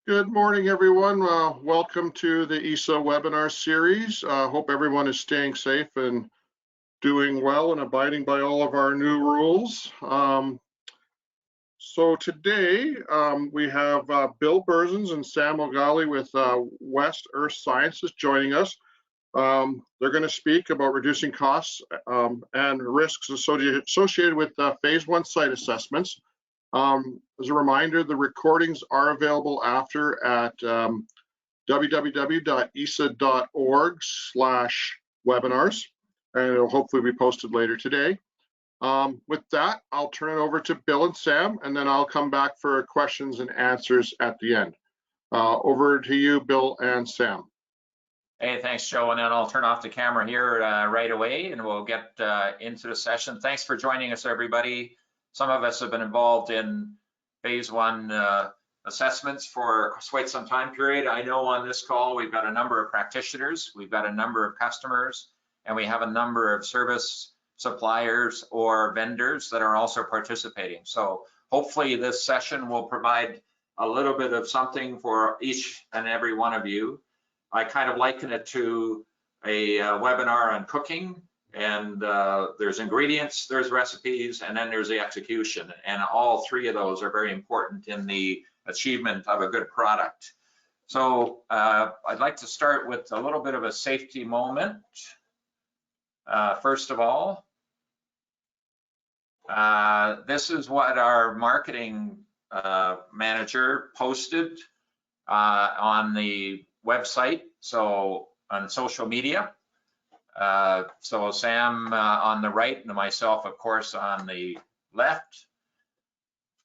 Good morning, everyone. Welcome to the ESA webinar series. Hope everyone is staying safe and doing well and abiding by all of our new rules. So today we have Bill Berzins and Sam O'Galley with West Earth Sciences joining us. They're going to speak about reducing costs and risks associated with phase one site assessments. As a reminder, the recordings are available after at www.esa.org/webinars, and it'll hopefully be posted later today. With that, I'll turn it over to Bill and Sam, and then I'll come back for questions and answers at the end. Over to you, Bill and Sam. Hey, thanks, Joe. And then I'll turn off the camera here right away, and we'll get into the session. Thanks for joining us, everybody. Some of us have been involved in phase one assessments for quite some time period. I know on this call we've got a number of practitioners, we've got a number of customers, and we have a number of service suppliers or vendors that are also participating. So hopefully this session will provide a little bit of something for each and every one of you. I kind of liken it to a webinar on cooking, and there's ingredients, there's recipes, and then there's the execution. And all three of those are very important in the achievement of a good product. So I'd like to start with a little bit of a safety moment. First of all, this is what our marketing manager posted on the website, so on social media. So Sam on the right and myself, of course, on the left.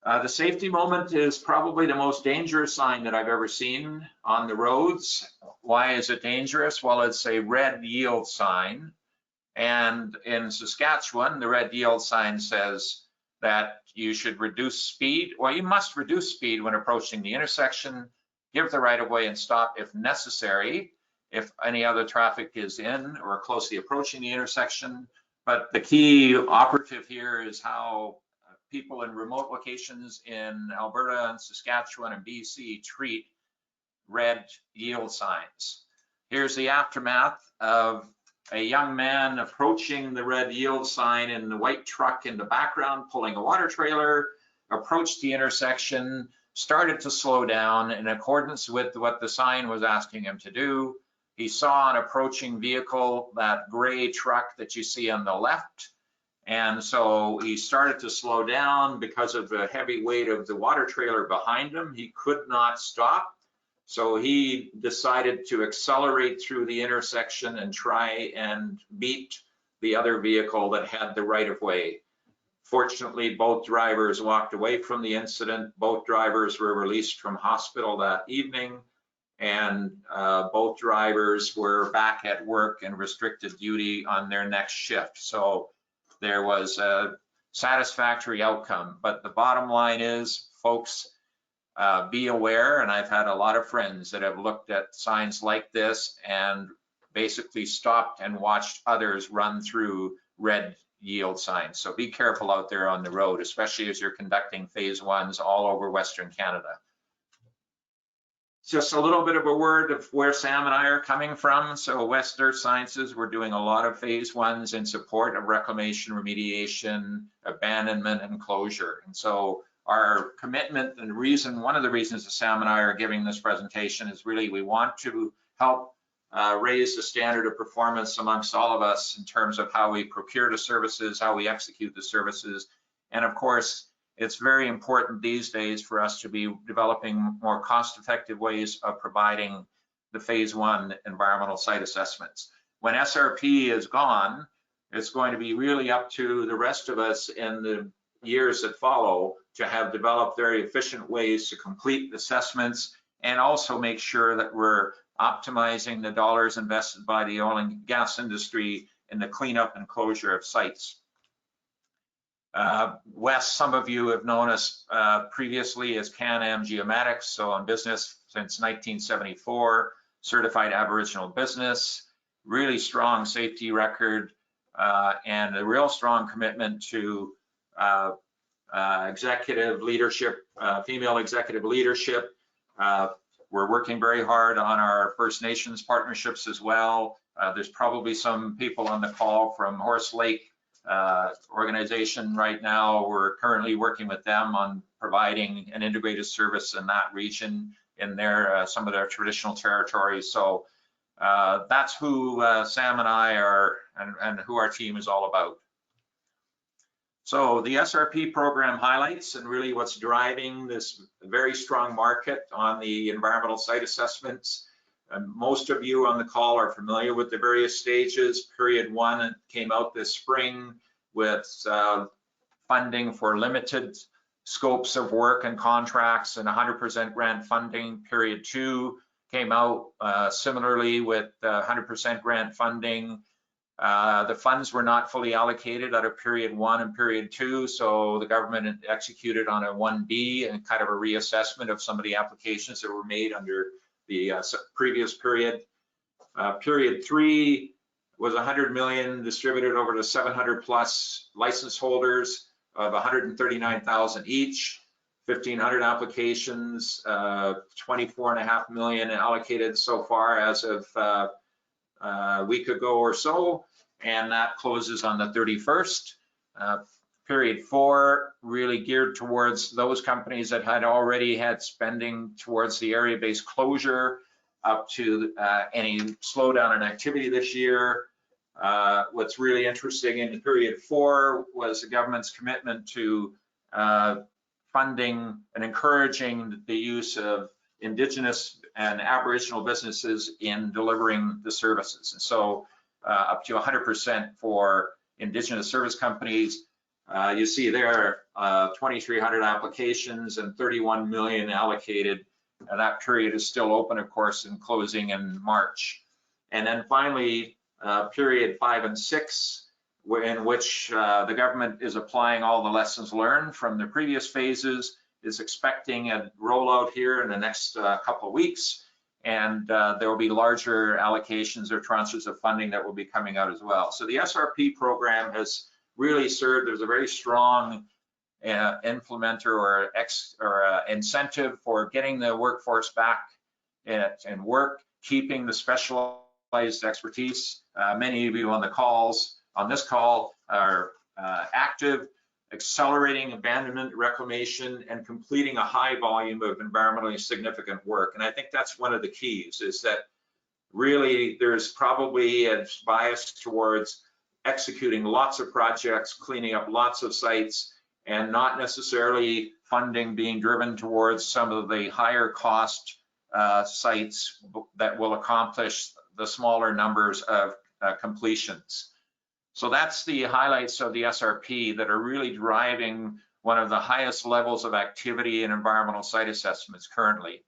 The safety moment is probably the most dangerous sign that I've ever seen on the roads. Why is it dangerous? Well, it's a red yield sign. And in Saskatchewan, the red yield sign says that you should reduce speed. Well, you must reduce speed when approaching the intersection, give the right of way and stop if necessary, if any other traffic is in or closely approaching the intersection. But the key operative here is how people in remote locations in Alberta and Saskatchewan and BC treat red yield signs. Here's the aftermath of a young man approaching the red yield sign in the white truck in the background, pulling a water trailer, approached the intersection, started to slow down in accordance with what the sign was asking him to do. He saw an approaching vehicle, that gray truck that you see on the left. And so he started to slow down because of the heavy weight of the water trailer behind him. He could not stop. So he decided to accelerate through the intersection and try and beat the other vehicle that had the right of way. Fortunately, both drivers walked away from the incident. Both drivers were released from hospital that evening, and both drivers were back at work and restricted duty on their next shift. So there was a satisfactory outcome. But the bottom line is, folks, be aware, and I've had a lot of friends that have looked at signs like this and basically stopped and watched others run through red yield signs. So be careful out there on the road, especially as you're conducting phase ones all over Western Canada. Just a little bit of a word of where Sam and I are coming from. So West Earth Sciences, we're doing a lot of phase ones in support of reclamation, remediation, abandonment, and closure. And so our commitment and reason, one of the reasons that Sam and I are giving this presentation is really we want to help raise the standard of performance amongst all of us in terms of how we procure the services, how we execute the services. And of course, it's very important these days for us to be developing more cost-effective ways of providing the phase one environmental site assessments. When SRP is gone, it's going to be really up to the rest of us in the years that follow to have developed very efficient ways to complete assessments and also make sure that we're optimizing the dollars invested by the oil and gas industry in the cleanup and closure of sites. Wes, some of you have known us previously as Can-Am Geomatics, so in business since 1974, certified Aboriginal business, really strong safety record, and a real strong commitment to executive leadership, female executive leadership, We're working very hard on our First Nations partnerships as well. There's probably some people on the call from Horse Lake organization right now. We're currently working with them on providing an integrated service in that region in their some of their traditional territories. So that's who Sam and I are, and who our team is all about. So the SRP program highlights and really what's driving this very strong market on the environmental site assessments. And most of you on the call are familiar with the various stages. Period 1 came out this spring with funding for limited scopes of work and contracts and 100% grant funding. Period 2 came out similarly with 100% grant funding. The funds were not fully allocated out of period 1 and period 2, so the government executed on a 1B and kind of a reassessment of some of the applications that were made under the previous period. Period 3 was 100 million distributed over to 700 plus license holders of 139,000 each, 1,500 applications, 24.5 million allocated so far as of a week ago or so, and that closes on the 31st. Period 4 really geared towards those companies that had already had spending towards the area-based closure up to any slowdown in activity this year. What's really interesting in period 4 was the government's commitment to funding and encouraging the use of Indigenous and Aboriginal businesses in delivering the services. And so up to 100% for Indigenous service companies. You see there 2,300 applications and 31 million allocated. That period is still open, of course, and closing in March. And then finally, period 5 and 6, in which the government is applying all the lessons learned from the previous phases, is expecting a rollout here in the next couple of weeks, and there will be larger allocations or tranches of funding that will be coming out as well. So the SRP program has really served as a very strong implementer or incentive for getting the workforce back and work, keeping the specialized expertise. Many of you on this call are active, accelerating abandonment, reclamation, and completing a high volume of environmentally significant work. And I think that's one of the keys, is that really there's probably a bias towards executing lots of projects, cleaning up lots of sites, and not necessarily funding being driven towards some of the higher cost sites that will accomplish the smaller numbers of completions. So that's the highlights of the SRP that are really driving one of the highest levels of activity in environmental site assessments currently.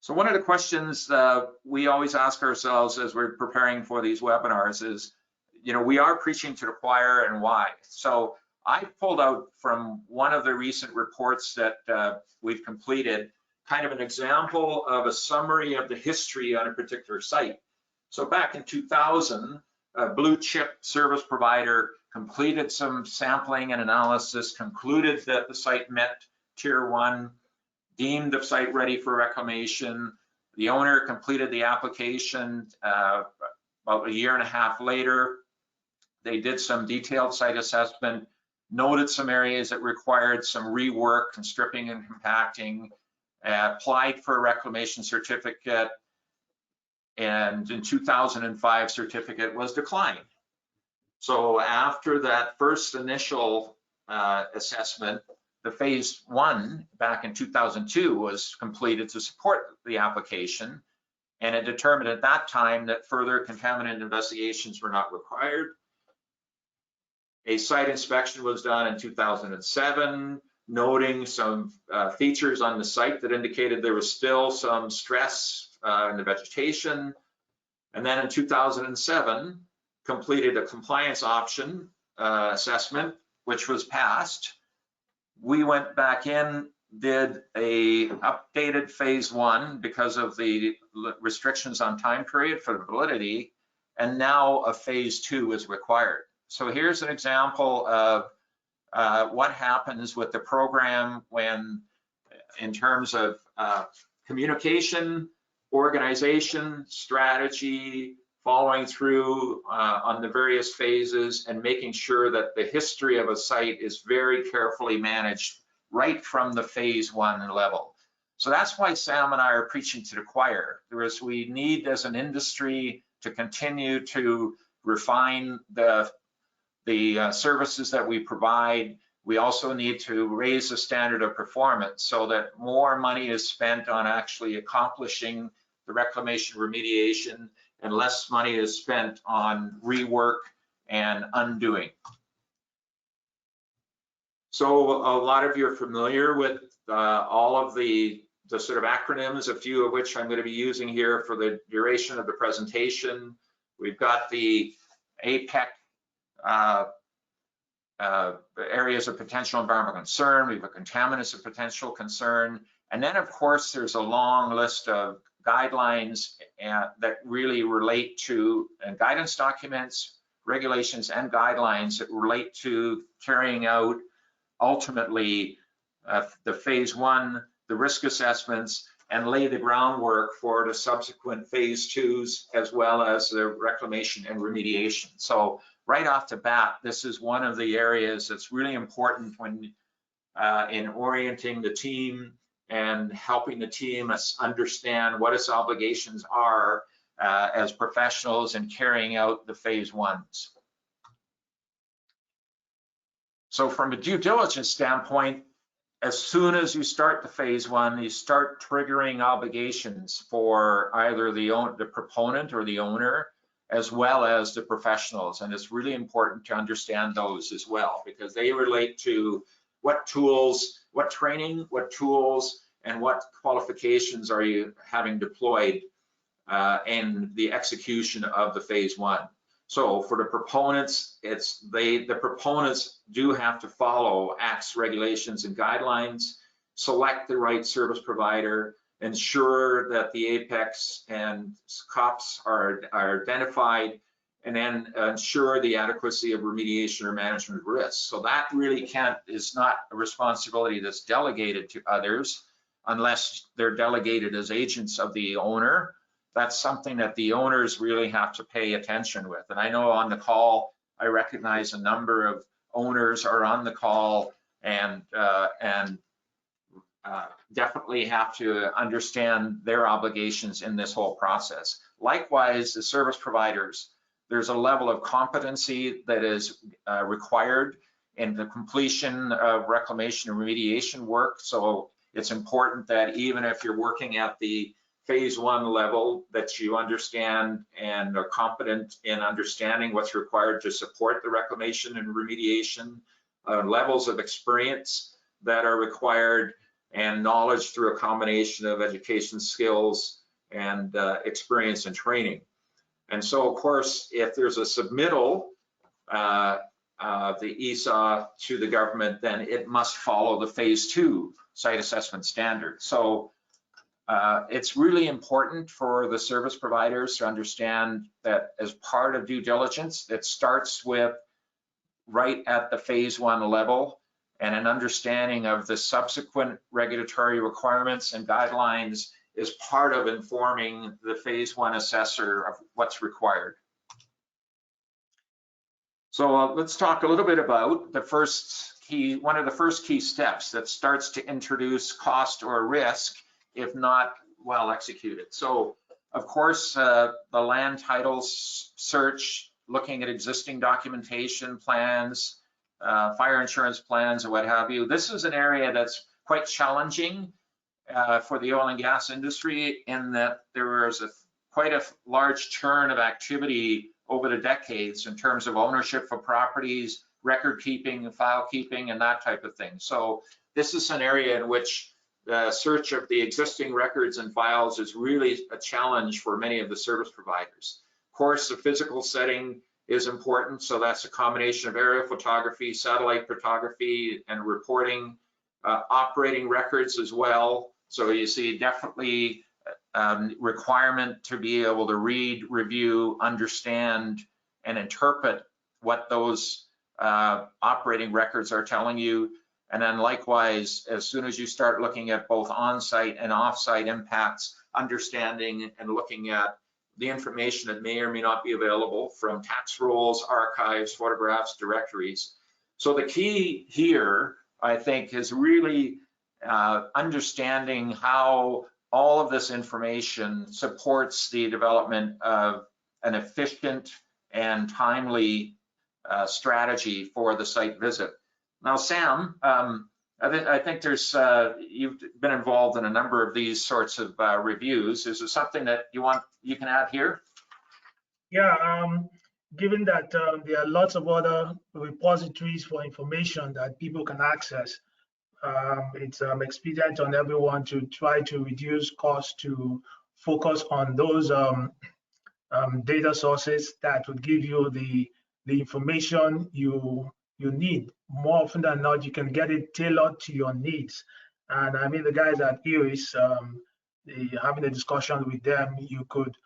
So one of the questions we always ask ourselves as we're preparing for these webinars is, you know, we are preaching to the choir, and why? So I pulled out from one of the recent reports that we've completed kind of an example of a summary of the history on a particular site. So back in 2000, a blue chip service provider completed some sampling and analysis, concluded that the site met tier 1, deemed the site ready for reclamation. The owner completed the application about a year and a half later. They did some detailed site assessment, noted some areas that required some rework and stripping and compacting, applied for a reclamation certificate, and in 2005 certificate was declined. So after that first initial assessment, the phase 1 back in 2002 was completed to support the application, and it determined at that time that further contaminant investigations were not required. A site inspection was done in 2007, noting some features on the site that indicated there was still some stress in the vegetation. And then in 2007, completed a compliance option assessment, which was passed. We went back in, did a updated phase 1 because of the restrictions on time period for the validity, and now a phase 2 is required. So here's an example of what happens with the program when, in terms of communication, organization, strategy, following through on the various phases, and making sure that the history of a site is very carefully managed right from the phase 1 level. So that's why Sam and I are preaching to the choir. Whereas we need, as an industry, to continue to refine the services that we provide. We also need to raise the standard of performance so that more money is spent on actually accomplishing the reclamation remediation and less money is spent on rework and undoing. So a lot of you are familiar with all of the sort of acronyms, a few of which I'm going to be using here for the duration of the presentation. We've got the APEC areas of potential environmental concern. We've got contaminants of potential concern. And then, of course, there's a long list of guidelines that really relate to guidance documents, regulations, and guidelines that relate to carrying out ultimately the phase 1, the risk assessments, and lay the groundwork for the subsequent phase 2s, as well as the reclamation and remediation. So right off the bat, this is one of the areas that's really important when in orienting the team and helping the team understand what its obligations are as professionals in carrying out the phase 1s. So from a due diligence standpoint, as soon as you start the phase 1, you start triggering obligations for either the proponent or the owner, as well as the professionals. And it's really important to understand those as well, because they relate to what tools, what training, what tools, and what qualifications are you having deployed in the execution of the phase 1. So for the proponents, the proponents do have to follow ACT's regulations and guidelines, select the right service provider, ensure that the APEX and COPS are identified, and then ensure the adequacy of remediation or management of risks. So that really is not a responsibility that's delegated to others unless they're delegated as agents of the owner. That's something that the owners really have to pay attention with. And I know on the call, I recognize a number of owners are on the call and definitely have to understand their obligations in this whole process. Likewise, the service providers, there's a level of competency that is required in the completion of reclamation and remediation work. So it's important that even if you're working at the phase 1 level, that you understand and are competent in understanding what's required to support the reclamation and remediation, levels of experience that are required, and knowledge through a combination of education, skills, and experience and training. And so, of course, if there's a submittal, the ESA to the government, then it must follow the phase 2 site assessment standard. So it's really important for the service providers to understand that as part of due diligence, it starts with right at the phase 1 level, and an understanding of the subsequent regulatory requirements and guidelines is part of informing the phase 1 assessor of what's required. So let's talk a little bit about one of the first key steps that starts to introduce cost or risk if not well executed. So of course, the land titles search, looking at existing documentation plans, fire insurance plans, or what have you. This is an area that's quite challenging for the oil and gas industry, in that there is quite a large churn of activity over the decades in terms of ownership of properties, record keeping, file keeping, and that type of thing. So this is an area in which the search of the existing records and files is really a challenge for many of the service providers. Of course, the physical setting is important, so that's a combination of aerial photography, satellite photography, and reporting, operating records as well. So you see definitely requirement to be able to read, review, understand, and interpret what those operating records are telling you. And then likewise, as soon as you start looking at both on-site and off-site impacts, understanding and looking at the information that may or may not be available from tax rolls, archives, photographs, directories. So the key here, I think, is really understanding how all of this information supports the development of an efficient and timely strategy for the site visit. Now, Sam, I think there's you've been involved in a number of these sorts of reviews. Is there something that you can add here? Yeah, given that there are lots of other repositories for information that people can access, it's expedient on everyone to try to reduce costs to focus on those data sources that would give you the information you need. More often than not, you can get it tailored to your needs. And I mean, the guys at IRIS, having a discussion with them, you could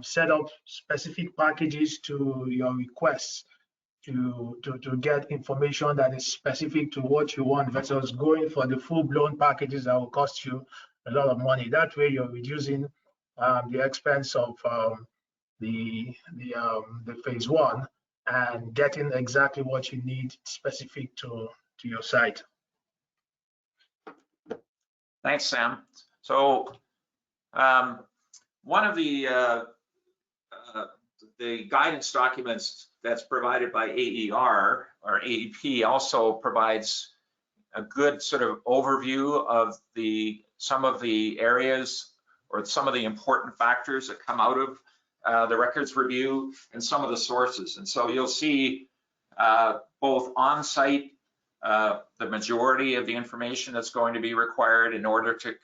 set up specific packages to your requests to get information that is specific to what you want versus going for the full-blown packages that will cost you a lot of money. That way, you're reducing the expense of the phase one and getting exactly what you need specific to your site. Thanks, Sam. So one of the guidance documents that's provided by AER or AEP also provides a good sort of overview of some of the areas or some of the important factors that come out of the records review and some of the sources. And so you'll see both on-site, the majority of the information that's going to be required in order to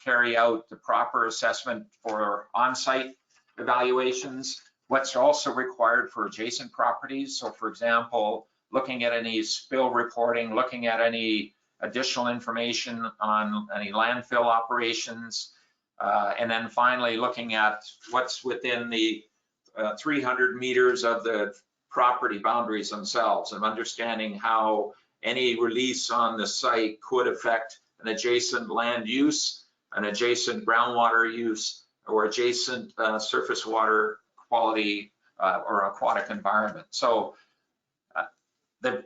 carry out the proper assessment for on-site evaluations, what's also required for adjacent properties. So for example, looking at any spill reporting, looking at any additional information on any landfill operations, and then finally looking at what's within the 300 meters of the property boundaries themselves and understanding how any release on the site could affect an adjacent land use, an adjacent groundwater use, or adjacent surface water quality or aquatic environment. So the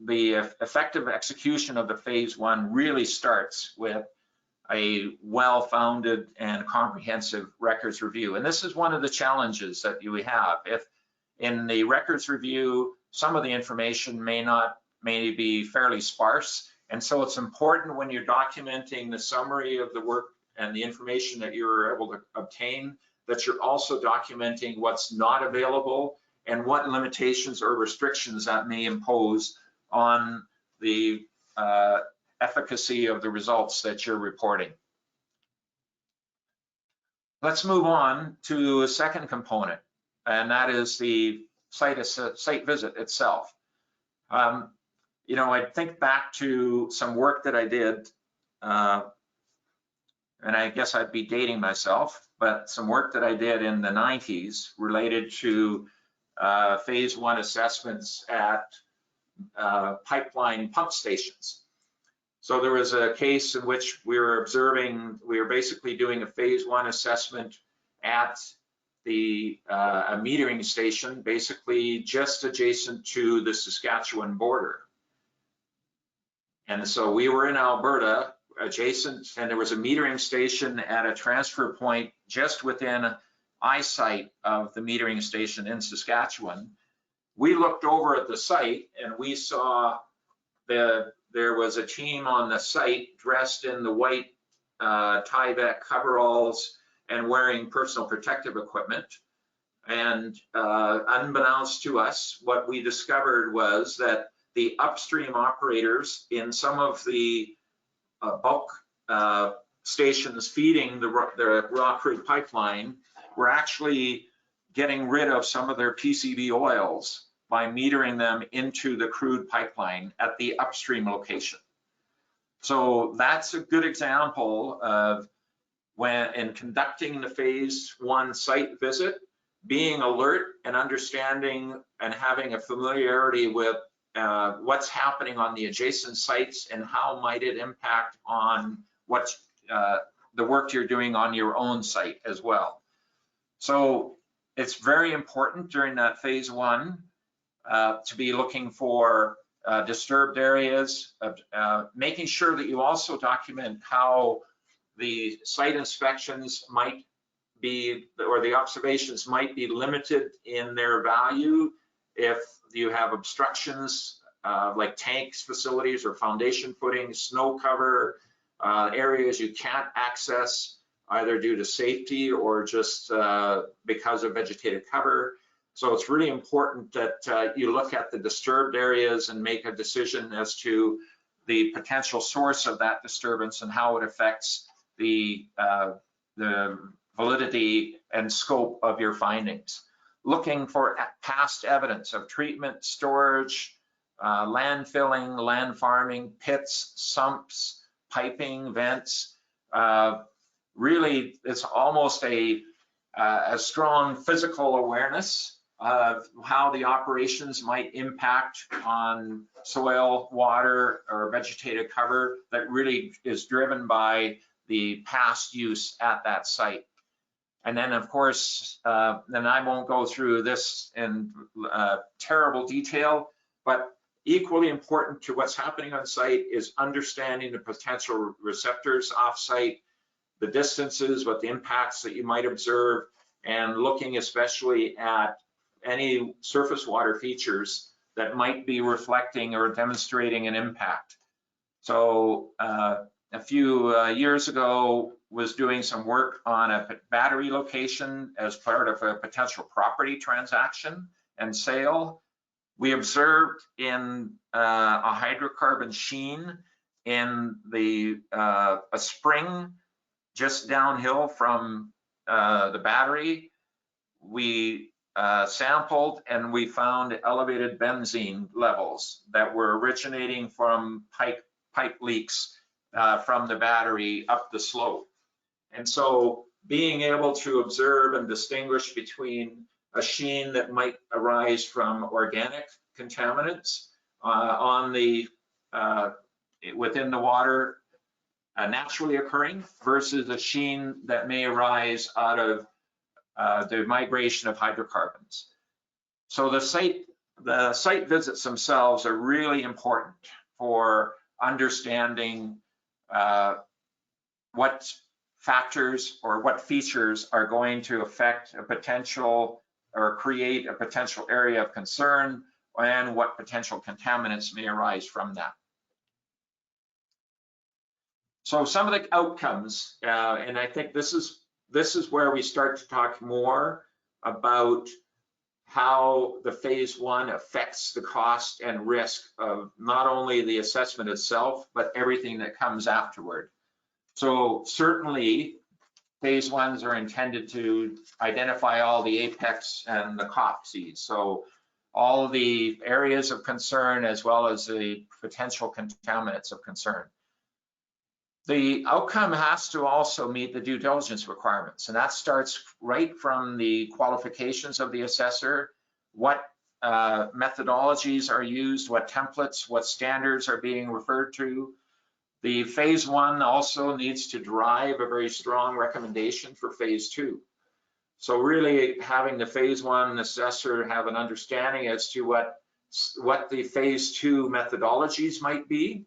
effective execution of the phase one really starts with a well-founded and comprehensive records review. And this is one of the challenges that we have. If in the records review, some of the information may be fairly sparse. And so it's important when you're documenting the summary of the work and the information that you're able to obtain, that you're also documenting what's not available and what limitations or restrictions that may impose on the efficacy of the results that you're reporting. Let's move on to a second component, and that is the site visit itself. You know, I think back to some work that I did, and I guess I'd be dating myself, but some work that I did in the 90s related to phase one assessments at pipeline pump stations. So there was a case in which we were basically doing a phase one assessment at a metering station, basically just adjacent to the Saskatchewan border. And so we were in Alberta, adjacent, and there was a metering station at a transfer point just within eyesight of the metering station in Saskatchewan. We looked over at the site and we saw there was a team on the site dressed in the white Tyvek coveralls and wearing personal protective equipment. And unbeknownst to us, what we discovered was that the upstream operators in some of the bulk stations feeding the raw crude pipeline were actually getting rid of some of their PCB oils by metering them into the crude pipeline at the upstream location. So that's a good example of when in conducting the phase one site visit, being alert and understanding and having a familiarity with what's happening on the adjacent sites and how might it impact on what's the work you're doing on your own site as well. So it's very important during that phase one to be looking for disturbed areas, making sure that you also document how the site inspections might be, or the observations might be limited in their value if you have obstructions like tanks, facilities, or foundation footing, snow cover, areas you can't access either due to safety or just because of vegetated cover. So it's really important that you look at the disturbed areas and make a decision as to the potential source of that disturbance and how it affects the validity and scope of your findings. Looking for past evidence of treatment, storage, land filling, land farming, pits, sumps, piping, vents. Really, it's almost a strong physical awareness of how the operations might impact on soil, water, or vegetated cover that really is driven by the past use at that site. And then, of course, then I won't go through this in terrible detail, but equally important to what's happening on site is understanding the potential receptors off-site, the distances, what the impacts that you might observe, and looking especially at any surface water features that might be reflecting or demonstrating an impact. So a few years ago was doing some work on a battery location as part of a potential property transaction and sale. We observed in a hydrocarbon sheen in a spring just downhill from the battery. We sampled and we found elevated benzene levels that were originating from pipe leaks from the battery up the slope. And so being able to observe and distinguish between a sheen that might arise from organic contaminants on the within the water naturally occurring versus a sheen that may arise out of the migration of hydrocarbons. So the site visits themselves are really important for understanding what factors or what features are going to affect a potential or create a potential area of concern and what potential contaminants may arise from that. So some of the outcomes, and I think this is where we start to talk more about how the phase one affects the cost and risk of not only the assessment itself, but everything that comes afterward. So certainly phase ones are intended to identify all the apex and the COPSEs. So all the areas of concern as well as the potential contaminants of concern. The outcome has to also meet the due diligence requirements, and that starts right from the qualifications of the assessor, what methodologies are used, what templates, what standards are being referred to. The phase one also needs to drive a very strong recommendation for phase two. So really having the phase one assessor have an understanding as to what the phase two methodologies might be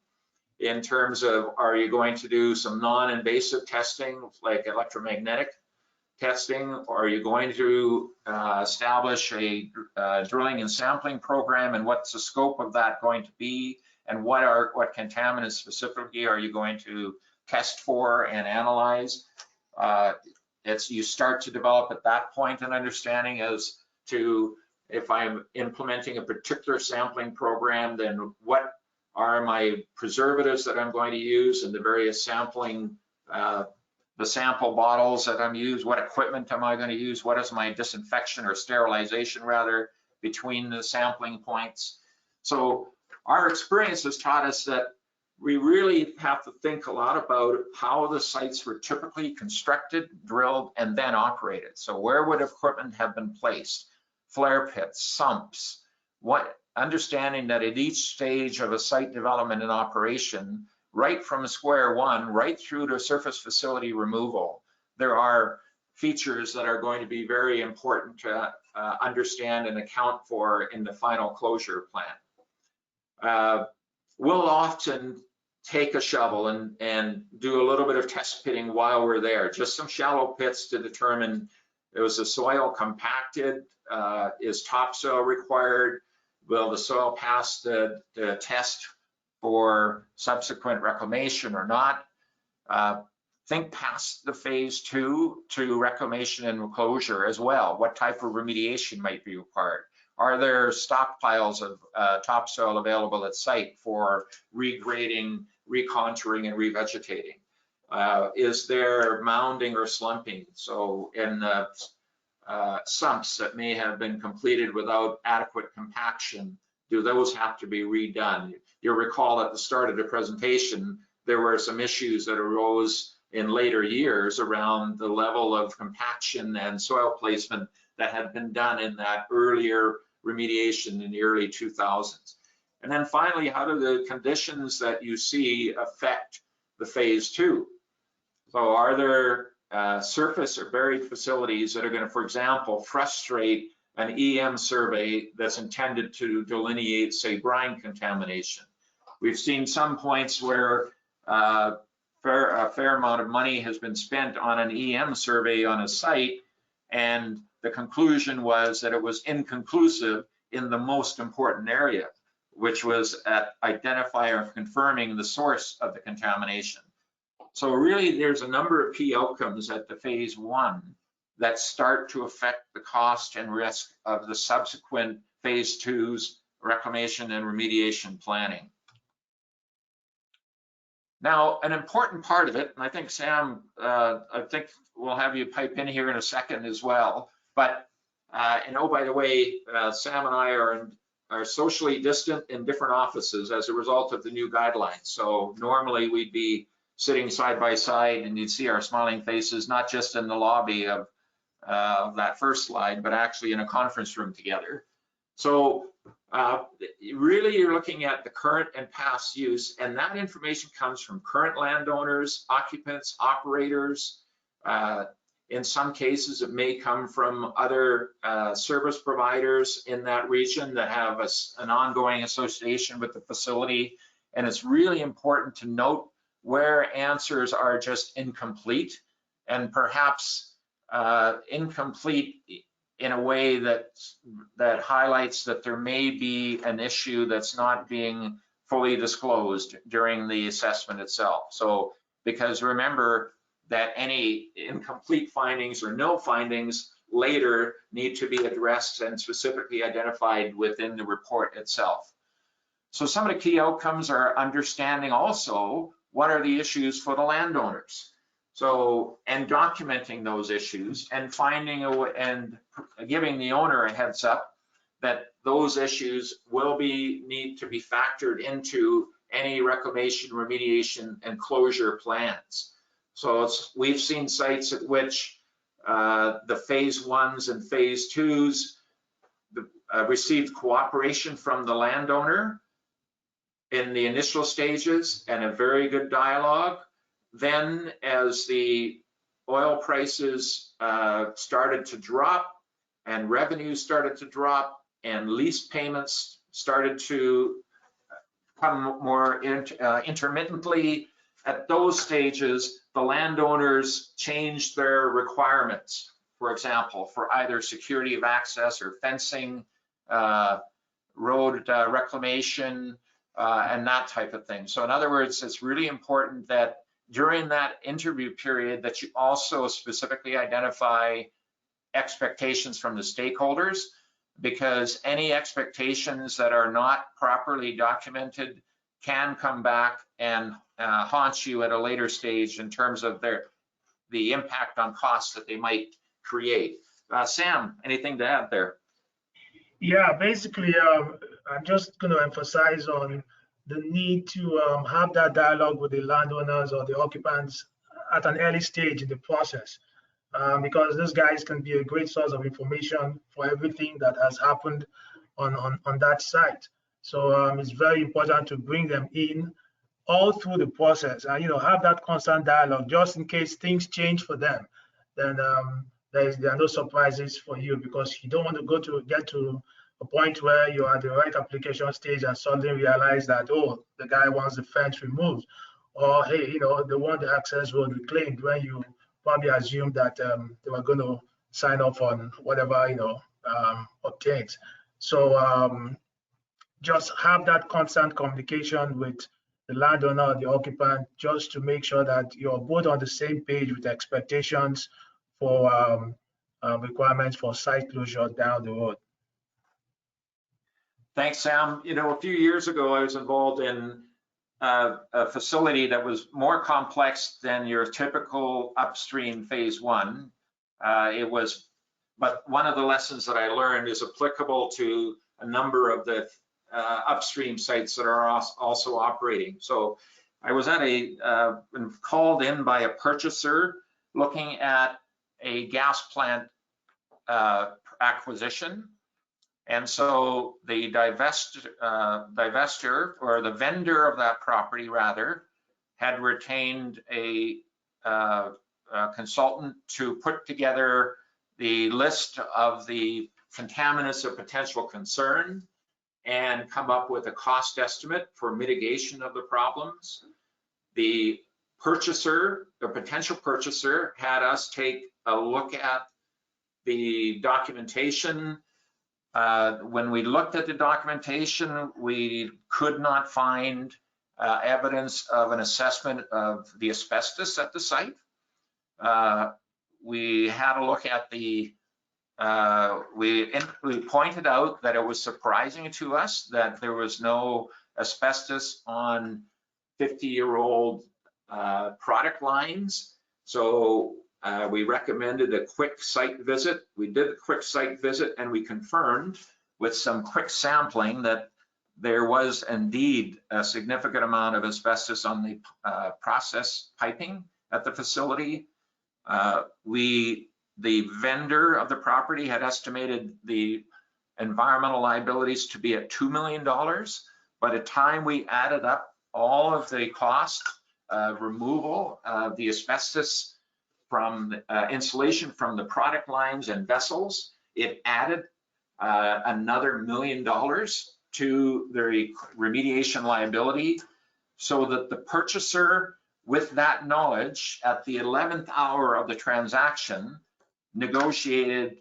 in terms of, are you going to do some non-invasive testing like electromagnetic testing, or are you going to establish a drilling and sampling program, and what's the scope of that going to be, and what contaminants specifically are you going to test for and analyze? You start to develop at that point an understanding as to, if I'm implementing a particular sampling program, then what are my preservatives that I'm going to use and the various sampling, the sample bottles that I'm using, what equipment am I going to use, what is my disinfection or sterilization rather between the sampling points. So our experience has taught us that we really have to think a lot about how the sites were typically constructed, drilled, and then operated. So where would equipment have been placed? Flare pits, sumps, what understanding that at each stage of a site development and operation, right from square one, right through to surface facility removal, there are features that are going to be very important to understand and account for in the final closure plan. We'll often take a shovel and do a little bit of test pitting while we're there, just some shallow pits to determine, is the soil compacted, is topsoil required, will the soil pass the test for subsequent reclamation or not. Think past the phase 2 to reclamation and closure as well. What type of remediation might be required? Are there stockpiles of topsoil available at site for regrading, recontouring, and revegetating? Is there mounding or slumping? So in the sumps that may have been completed without adequate compaction, do those have to be redone? You'll recall at the start of the presentation, there were some issues that arose in later years around the level of compaction and soil placement that had been done in that earlier remediation in the early 2000s. And then finally, how do the conditions that you see affect the phase 2? So are there surface or buried facilities that are going to, for example, frustrate an EM survey that's intended to delineate, say, brine contamination? We've seen some points where a fair amount of money has been spent on an EM survey on a site, and the conclusion was that it was inconclusive in the most important area, which was at identifying or confirming the source of the contamination. So really, there's a number of key outcomes at the phase 1 that start to affect the cost and risk of the subsequent phase 2's reclamation and remediation planning. Now, an important part of it, and I think Sam, I think we'll have you pipe in here in a second as well, but, and oh, by the way, Sam and I are socially distant in different offices as a result of the new guidelines. So normally we'd be sitting side by side and you'd see our smiling faces, not just in the lobby of that first slide, but actually in a conference room together. So really you're looking at the current and past use, and that information comes from current landowners, occupants, operators. In some cases, it may come from other service providers in that region that have an ongoing association with the facility. And it's really important to note where answers are just incomplete, and perhaps incomplete in a way that highlights that there may be an issue that's not being fully disclosed during the assessment itself. So, because remember that any incomplete findings or no findings later need to be addressed and specifically identified within the report itself. So some of the key outcomes are understanding also what are the issues for the landowners. So, and documenting those issues and finding and giving the owner a heads up that those issues will need to be factored into any reclamation, remediation, and closure plans. So we've seen sites at which the phase 1s and phase 2s received cooperation from the landowner in the initial stages and a very good dialogue. Then as the oil prices started to drop and revenues started to drop and lease payments started to come more intermittently, at those stages, the landowners changed their requirements, for example, for either security of access or fencing, road reclamation, and that type of thing. So in other words, it's really important that during that interview period that you also specifically identify expectations from the stakeholders, because any expectations that are not properly documented can come back and haunt you at a later stage in terms of the impact on costs that they might create. Sam, anything to add there? Yeah, basically, I'm just going to emphasize on the need to have that dialogue with the landowners or the occupants at an early stage in the process, because those guys can be a great source of information for everything that has happened on that site. So it's very important to bring them in all through the process, and have that constant dialogue just in case things change for them. Then there are no surprises for you, because you don't want to get to a point where you are at the right application stage and suddenly realize that, oh, the guy wants the fence removed, or hey, they want the access road reclaimed, when you probably assumed that they were going to sign off on whatever obtained. So just have that constant communication with the landowner or the occupant, just to make sure that you're both on the same page with expectations for requirements for site closure down the road. Thanks, Sam. A few years ago, I was involved in a facility that was more complex than your typical upstream phase one. But one of the lessons that I learned is applicable to a number of the upstream sites that are also operating. So I was called in by a purchaser looking at a gas plant acquisition. And so the divestor, or the vendor of that property rather, had retained a consultant to put together the list of the contaminants of potential concern and come up with a cost estimate for mitigation of the problems. The purchaser, the potential purchaser, had us take a look at the documentation. When we looked at the documentation, we could not find evidence of an assessment of the asbestos at the site. We had a look at the we pointed out that it was surprising to us that there was no asbestos on 50-year-old product lines. So we recommended a quick site visit. We did a quick site visit, and we confirmed with some quick sampling that there was indeed a significant amount of asbestos on the process piping at the facility. The vendor of the property had estimated the environmental liabilities to be at $2 million. By the time we added up all of the cost removal of the asbestos from insulation from the product lines and vessels, it added another $1 million to the remediation liability, so that the purchaser, with that knowledge, at the 11th hour of the transaction, negotiated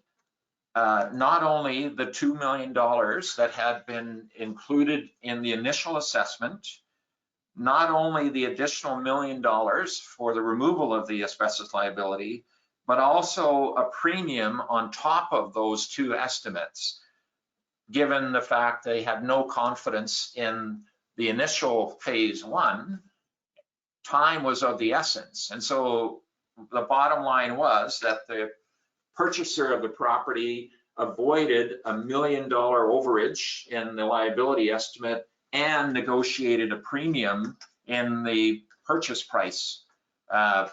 not only the $2 million that had been included in the initial assessment, not only the additional $1 million for the removal of the asbestos liability, but also a premium on top of those two estimates, given the fact they had no confidence in the initial phase one. Time was of the essence. And so the bottom line was that the purchaser of the property avoided a $1 million overage in the liability estimate and negotiated a premium in the purchase price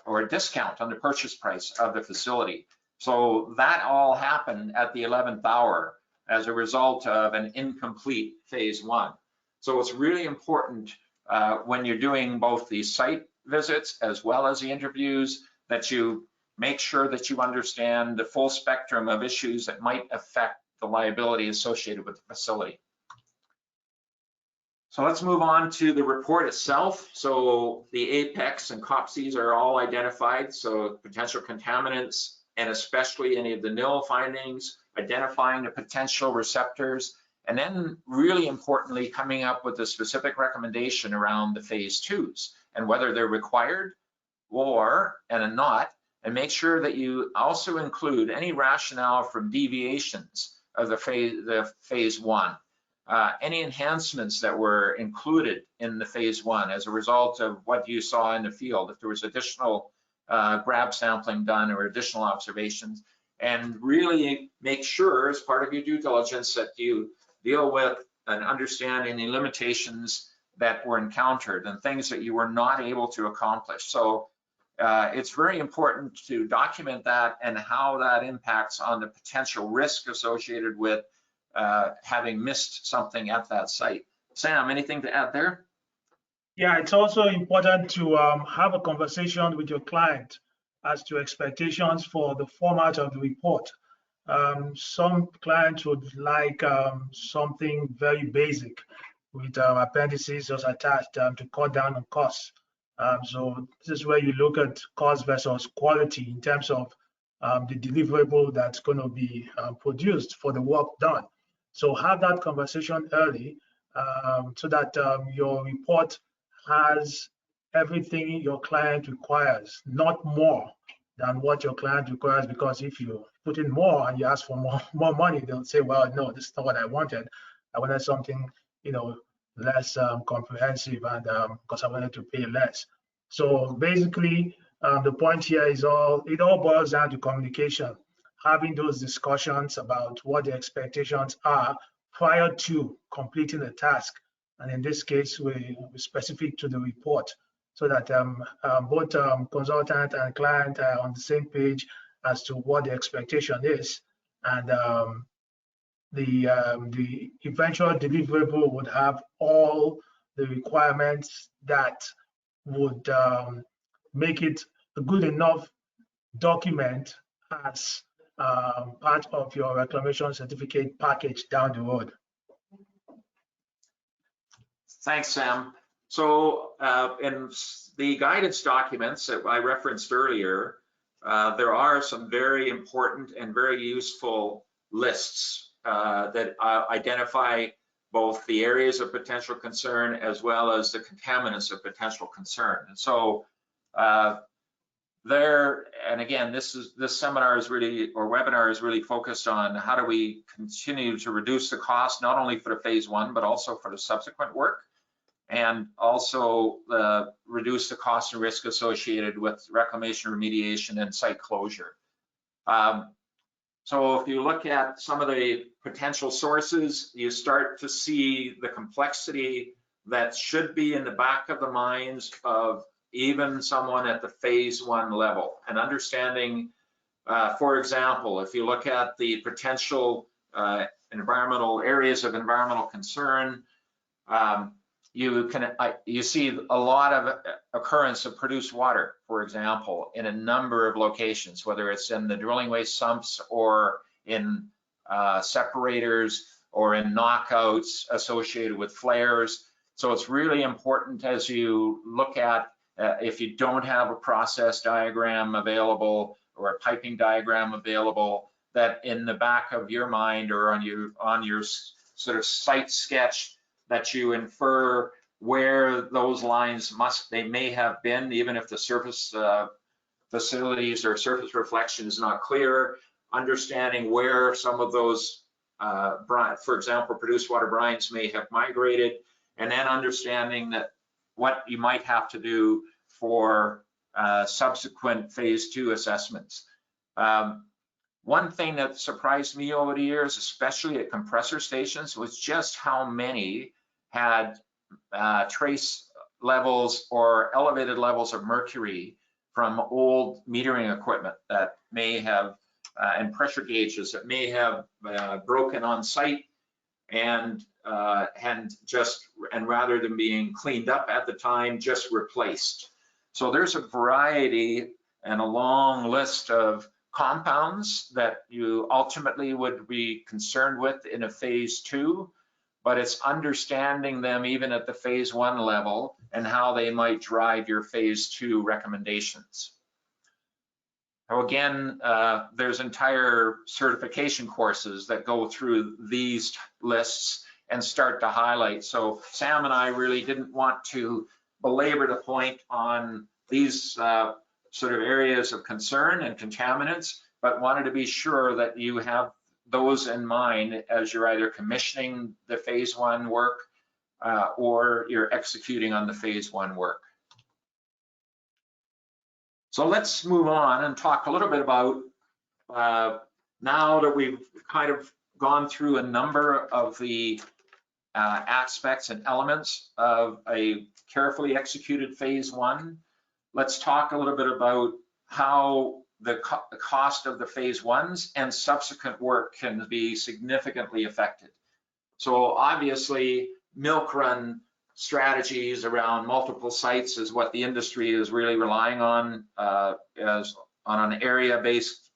or a discount on the purchase price of the facility. So that all happened at the 11th hour as a result of an incomplete phase one. So it's really important when you're doing both the site visits as well as the interviews that you make sure that you understand the full spectrum of issues that might affect the liability associated with the facility. So let's move on to the report itself. So the Apex and COPSEs are all identified, so potential contaminants, and especially any of the NIL findings, identifying the potential receptors, and then really importantly, coming up with a specific recommendation around the phase twos and whether they're required or not, and make sure that you also include any rationale from deviations of the phase one. Any enhancements that were included in the phase one as a result of what you saw in the field, if there was additional grab sampling done or additional observations, and really make sure as part of your due diligence that you deal with and understand any limitations that were encountered and things that you were not able to accomplish. So it's very important to document that and how that impacts on the potential risk associated with having missed something at that site. Sam, anything to add there? Yeah, it's also important to have a conversation with your client as to expectations for the format of the report. Some clients would like something very basic with appendices just attached to cut down on costs. So this is where you look at cost versus quality in terms of the deliverable that's going to be produced for the work done. So have that conversation early so that your report has everything your client requires, not more than what your client requires, because if you put in more and you ask for more money, they'll say, well, no, this is not what I wanted. I wanted something, less comprehensive, and because I wanted to pay less. So basically, the point here is it all boils down to communication, having those discussions about what the expectations are prior to completing the task. And in this case, we're specific to the report, so that both consultant and client are on the same page as to what the expectation is, and the eventual deliverable would have all the requirements that would make it a good enough document as part of your reclamation certificate package down the road. Thanks, Sam. So in the guidance documents that I referenced earlier, there are some very important and very useful lists that identify both the areas of potential concern as well as the contaminants of potential concern. And so and again, this seminar is really, or webinar is really focused on how do we continue to reduce the cost, not only for the phase one, but also for the subsequent work, and also reduce the cost and risk associated with reclamation, remediation, and site closure. So if you look at some of the potential sources, you start to see the complexity that should be in the back of the minds of even someone at the phase one level, and understanding, for example, if you look at the potential environmental areas of environmental concern, you see a lot of occurrence of produced water, for example, in a number of locations, whether it's in the drilling waste sumps or in separators or in knockouts associated with flares. So it's really important as you look at if you don't have a process diagram available or a piping diagram available, that in the back of your mind or on your sort of site sketch, that you infer where those lines may have been, even if the surface facilities or surface reflection is not clear, understanding where some of those, for example, produced water brines may have migrated, and then understanding that what you might have to do for subsequent phase two assessments. One thing that surprised me over the years, especially at compressor stations, was just how many had trace levels or elevated levels of mercury from old metering equipment that may have, and pressure gauges that may have broken on site, and rather than being cleaned up at the time, just replaced. So there's a variety and a long list of compounds that you ultimately would be concerned with in a phase two, but it's understanding them even at the phase one level and how they might drive your phase two recommendations. Now again, there's entire certification courses that go through these lists and start to highlight. So Sam and I really didn't want to belabor the point on these sort of areas of concern and contaminants, but wanted to be sure that you have those in mind as you're either commissioning the phase one work or you're executing on the phase one work. So let's move on and talk a little bit about, now that we've kind of gone through a number of the aspects and elements of a carefully executed phase one, let's talk a little bit about how the cost of the phase ones and subsequent work can be significantly affected. So obviously, milk run strategies around multiple sites is what the industry is really relying on, as on an area-based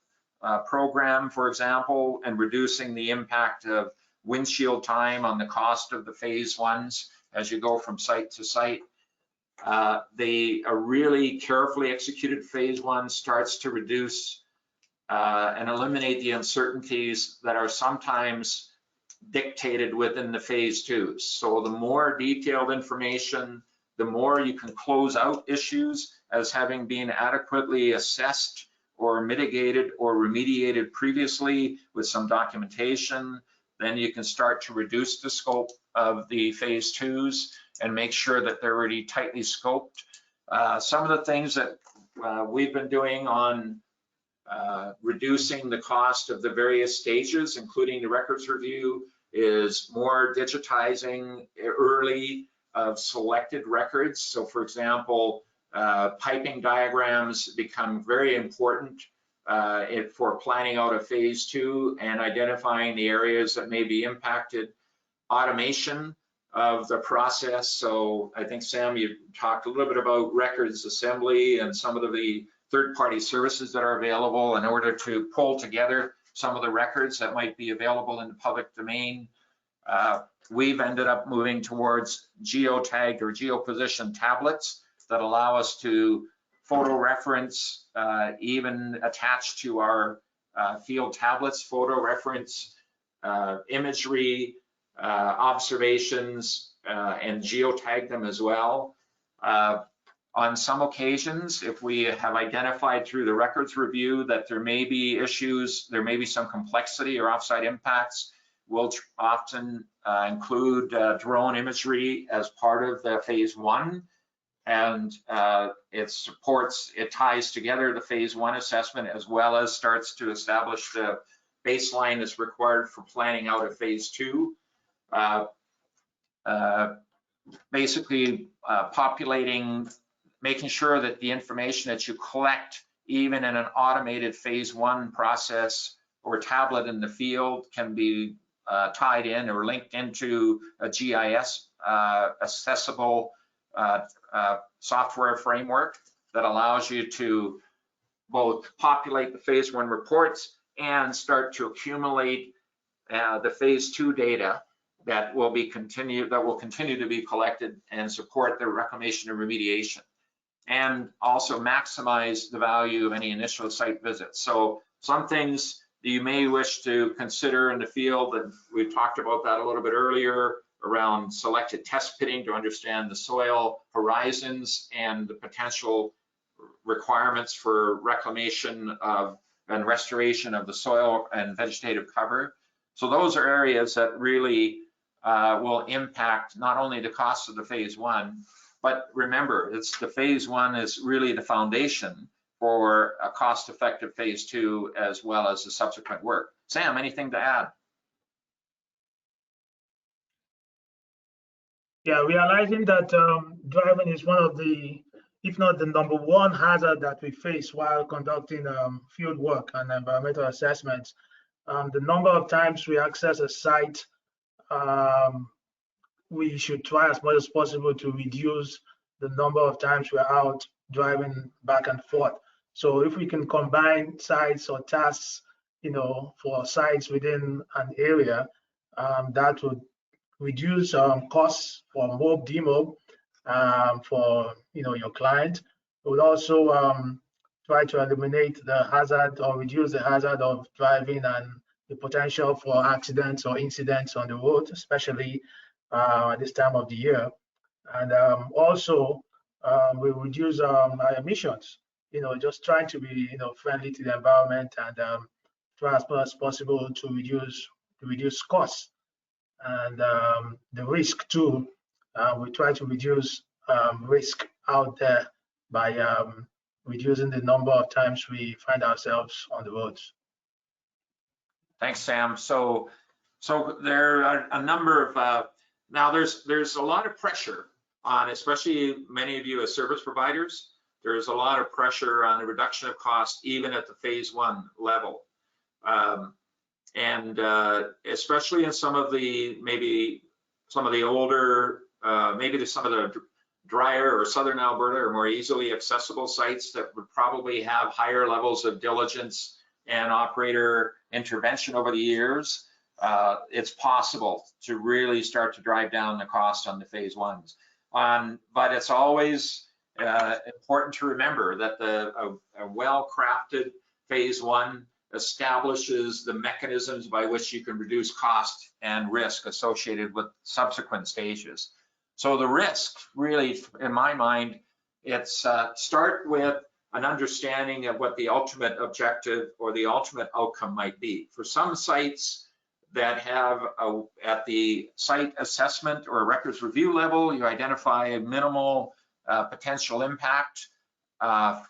program, for example, and reducing the impact of windshield time on the cost of the phase ones as you go from site to site. A really carefully executed phase one starts to reduce and eliminate the uncertainties that are sometimes dictated within the phase twos. So the more detailed information, the more you can close out issues as having been adequately assessed or mitigated or remediated previously with some documentation. Then you can start to reduce the scope of the phase twos and make sure that they're really tightly scoped. Some of the things that we've been doing on reducing the cost of the various stages, including the records review, is more digitizing early of selected records. So for example, piping diagrams become very important for planning out a phase two and identifying the areas that may be impacted. Automation of the process. So I think, Sam, you talked a little bit about records assembly and some of the third-party services that are available in order to pull together some of the records that might be available in the public domain. We've ended up moving towards geotagged or geopositioned tablets that allow us to photo reference, even attached to our field tablets, photo reference imagery, observations, and geotag them as well. On some occasions, if we have identified through the records review that there may be issues, there may be some complexity or offsite impacts, we'll often include drone imagery as part of the phase one. And it ties together the phase one assessment as well as starts to establish the baseline that's required for planning out a phase two. Basically populating, making sure that the information that you collect, even in an automated phase one process or tablet in the field, can be tied in or linked into a GIS accessible software framework that allows you to both populate the phase one reports and start to accumulate the phase two data that will continue to be collected and support the reclamation and remediation, and also maximize the value of any initial site visits. So some things that you may wish to consider in the field, and we talked about that a little bit earlier, around selected test pitting to understand the soil horizons and the potential requirements for reclamation of and restoration of the soil and vegetative cover. So those are areas that really will impact not only the cost of the phase one, but remember, it's the phase one is really the foundation for a cost-effective phase two as well as the subsequent work. Sam, anything to add? Yeah, realizing that driving is one of the, if not the number one hazard that we face while conducting field work and environmental assessments. The number of times we access a site, we should try as much as possible to reduce the number of times we're out driving back and forth. So if we can combine sites or tasks, for sites within an area, that would reduce costs for mob, demob for your client. It would also try to eliminate the hazard or reduce the hazard of driving and the potential for accidents or incidents on the road, especially at this time of the year. And also we reduce our emissions, just trying to be friendly to the environment and try as much as possible to reduce costs and the risk too. We try to reduce risk out there by reducing the number of times we find ourselves on the roads. Thanks, Sam. So there are a number of now there's a lot of pressure on, especially many of you as service providers, There's a lot of pressure on the reduction of cost, even at the phase one level. Especially in some of the, maybe some of the older, some of the drier or southern Alberta or more easily accessible sites that would probably have higher levels of diligence and operator intervention over the years, it's possible to really start to drive down the cost on the phase ones. But it's always important to remember that a well-crafted phase one establishes the mechanisms by which you can reduce cost and risk associated with subsequent stages. So the risk, really, in my mind, it's start with an understanding of what the ultimate objective or the ultimate outcome might be. For some sites that have at the site assessment or records review level, you identify a minimal potential impact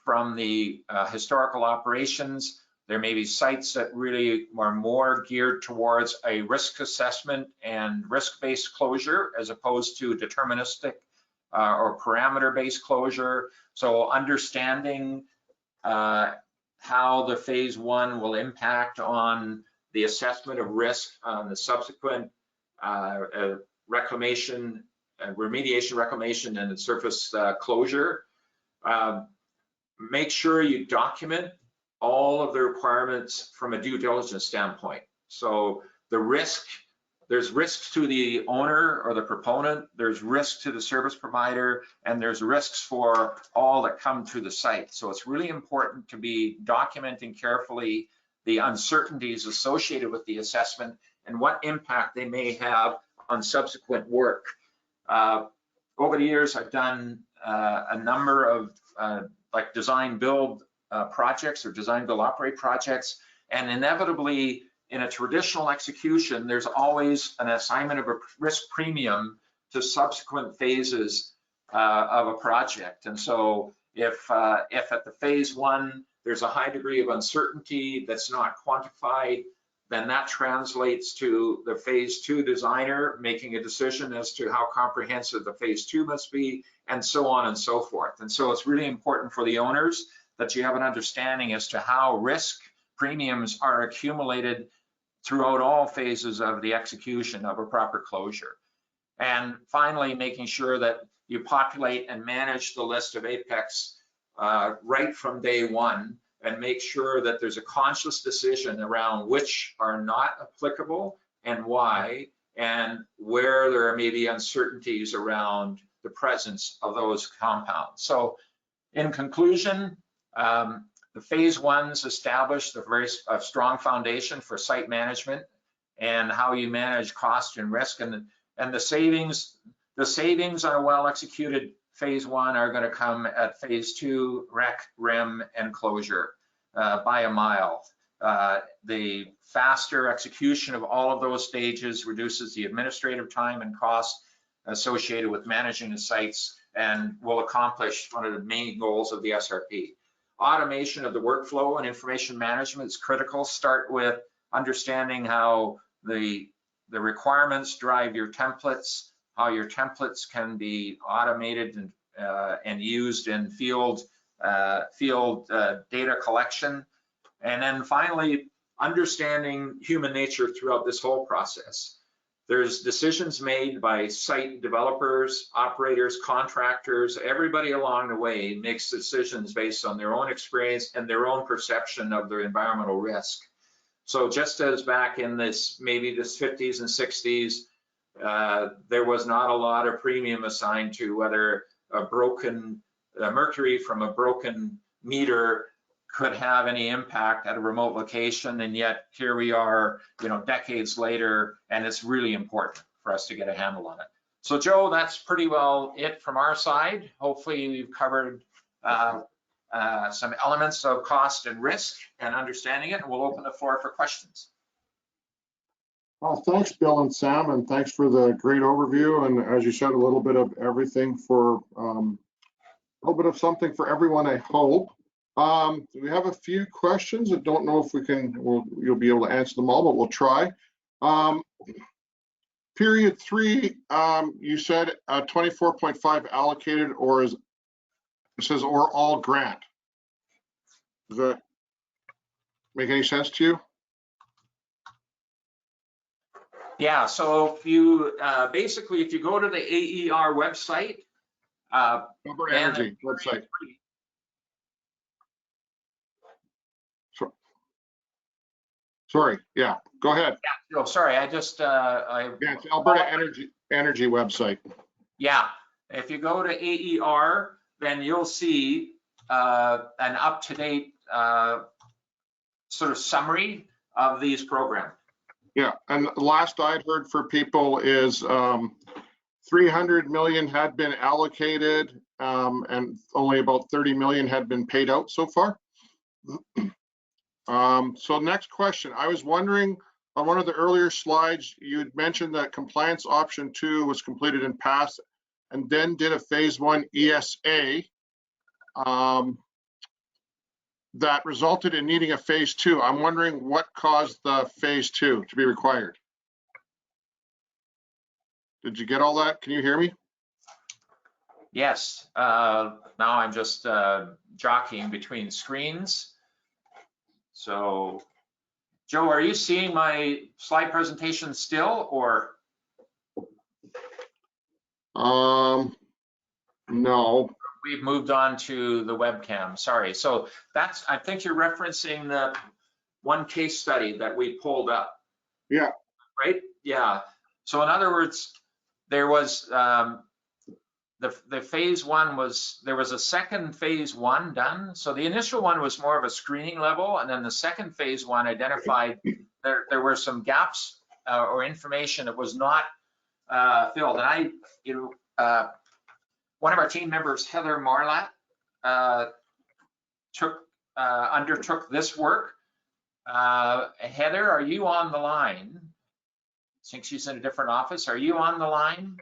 from the historical operations. There may be sites that really are more geared towards a risk assessment and risk-based closure as opposed to deterministic or parameter-based closure. So understanding how the phase one will impact on the assessment of risk on the subsequent remediation, reclamation, and surface closure. Make sure you document all of the requirements from a due diligence standpoint. So the risk, there's risks to the owner or the proponent, there's risk to the service provider, and there's risks for all that come to the site. So it's really important to be documenting carefully the uncertainties associated with the assessment and what impact they may have on subsequent work. Over the years, I've done a number of like design build projects or design build operate projects, and inevitably in a traditional execution, there's always an assignment of a risk premium to subsequent phases of a project. And so if at the phase one, there's a high degree of uncertainty that's not quantified, then that translates to the phase two designer making a decision as to how comprehensive the phase two must be, and so on and so forth. And so it's really important for the owners that you have an understanding as to how risk premiums are accumulated throughout all phases of the execution of a proper closure. And finally, making sure that you populate and manage the list of APEX right from day one, and make sure that there's a conscious decision around which are not applicable and why, and where there may be uncertainties around the presence of those compounds. So in conclusion, the phase ones established a very strong foundation for site management and how you manage cost and risk, and the savings on a well-executed phase one are going to come at phase two, rec, rem, and closure by a mile. The faster execution of all of those stages reduces the administrative time and cost associated with managing the sites and will accomplish one of the main goals of the SRP. Automation of the workflow and information management is critical. Start with understanding how the requirements drive your templates, how your templates can be automated and used in field data collection. And then finally, understanding human nature throughout this whole process. There's decisions made by site developers, operators, contractors, everybody along the way makes decisions based on their own experience and their own perception of their environmental risk. So just as back in maybe the 50s and 60s, there was not a lot of premium assigned to whether a broken mercury from a broken meter could have any impact at a remote location, and yet here we are, decades later, and it's really important for us to get a handle on it. So Joe, that's pretty well it from our side. Hopefully we've covered some elements of cost and risk and understanding it, and we'll open the floor for questions. Well, thanks, Bill and Sam, and thanks for the great overview. And as you said, a little bit of everything for a little bit of something for everyone, I hope. We have a few questions. I don't know if you'll be able to answer them all, but we'll try. Period 3, you said 24.5 allocated or is It says or all grant. Does that make any sense to you? Yeah, so if you, basically, if you go to the AER website, Alberta and Energy website. Sorry, yeah, go ahead. Yeah, oh, sorry, I just, Yeah, it's Alberta Energy website. yeah, if you go to AER, then you'll see an up-to-date sort of summary of these programs. Yeah, and last I'd heard for people is 300 million had been allocated and only about 30 million had been paid out so far. So next question, I was wondering on one of the earlier slides, you'd mentioned that compliance option 2 was completed and passed and then did a phase 1 ESA that resulted in needing a phase 2. I'm wondering what caused the phase 2 to be required. Did you get all that? Can you hear me? Yes, now I'm just jockeying between screens. So, Joe, are you seeing my slide presentation still, or? No. We've moved on to the webcam, sorry. So that's, I think you're referencing the one case study that we pulled up. Yeah. Right? Yeah. So in other words, there was the phase 1 was, there was a second phase 1 done. So the initial one was more of a screening level, and then the second phase 1 identified there were some gaps or information that was not filled. And one of our team members, Heather Marlatt, undertook this work. Heather, are you on the line? I think she's in a different office. Are you on the line?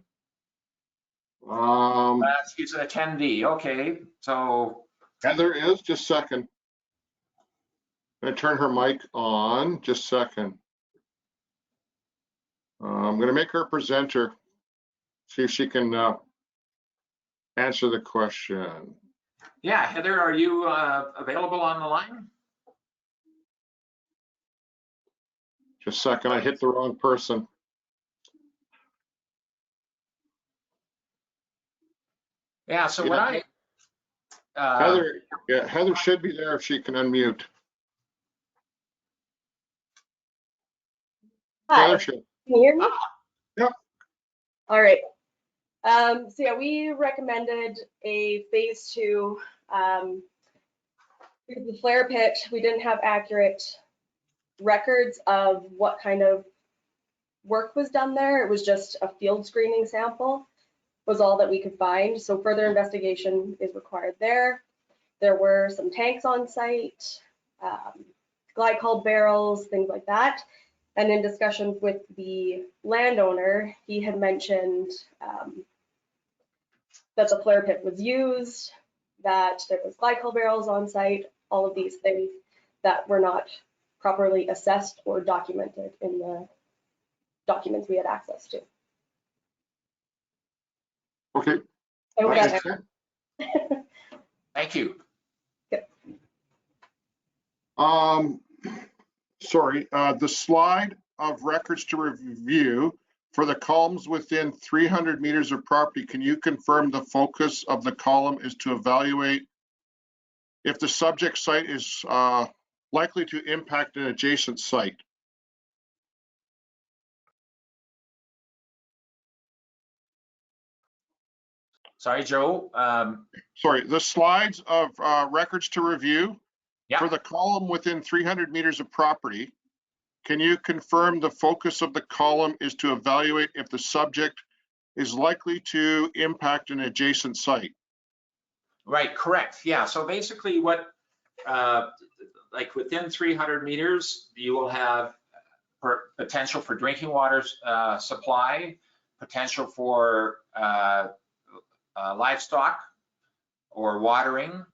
She's an attendee. Okay, so Heather is, just a second. I'm gonna turn her mic on, just a second. I'm gonna make her a presenter, see if she can answer the question. yeah, Heather, are you available on the line? Just a second, I hit the wrong person. Yeah, so Yeah. what I Heather, yeah, Heather should be there if she can unmute. Hi, Heather can should. you hear me? Yep. All right. So yeah, we recommended a phase 2. The flare pit, we didn't have accurate records of what kind of work was done there. It was just a field screening sample was all that we could find. So further investigation is required there. There were some tanks on site, glycol barrels, things like that. And in discussions with the landowner, he had mentioned that the flare pit was used, that there was glycol barrels on site, all of these things that were not properly assessed or documented in the documents we had access to. Okay. I hope that Okay. thank you. Sorry, the slide of records to review for the columns within 300 meters of property, can you confirm the focus of the column is to evaluate if the subject site is likely to impact an adjacent site? Sorry, Joe. Sorry, the slides of records to review Yeah. for the column within 300 meters of property, can you confirm the focus of the column is to evaluate if the subject is likely to impact an adjacent site? Right, correct. Yeah, so basically what, like within 300 meters, you will have potential for drinking water supply, potential for livestock or watering,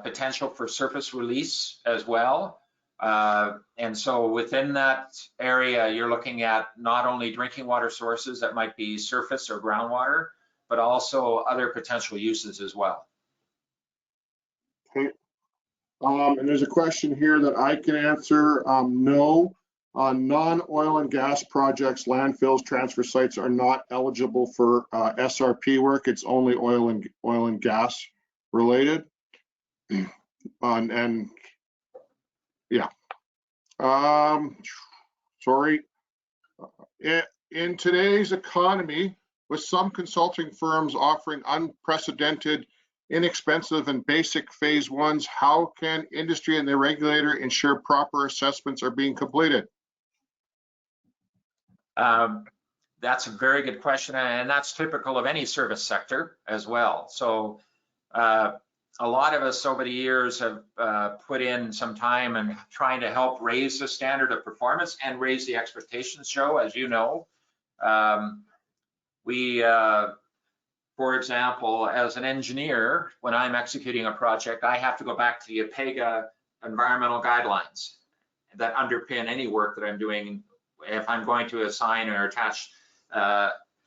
potential for surface release as well. And so within that area, you're looking at not only drinking water sources that might be surface or groundwater, but also other potential uses as well. Okay. And there's a question here that I can answer. No, on non-oil and gas projects, landfills, transfer sites are not eligible for SRP work. It's only oil and gas related. And yeah. Sorry. In today's economy, with some consulting firms offering unprecedented, inexpensive and basic phase ones, how can industry and the regulator ensure proper assessments are being completed? That's a very good question, and that's typical of any service sector as well. So a lot of us over the years have put in some time and trying to help raise the standard of performance and raise the expectations, Joe, as you know. For example, as an engineer, when I'm executing a project, I have to go back to the APEGA environmental guidelines that underpin any work that I'm doing if I'm going to assign or attach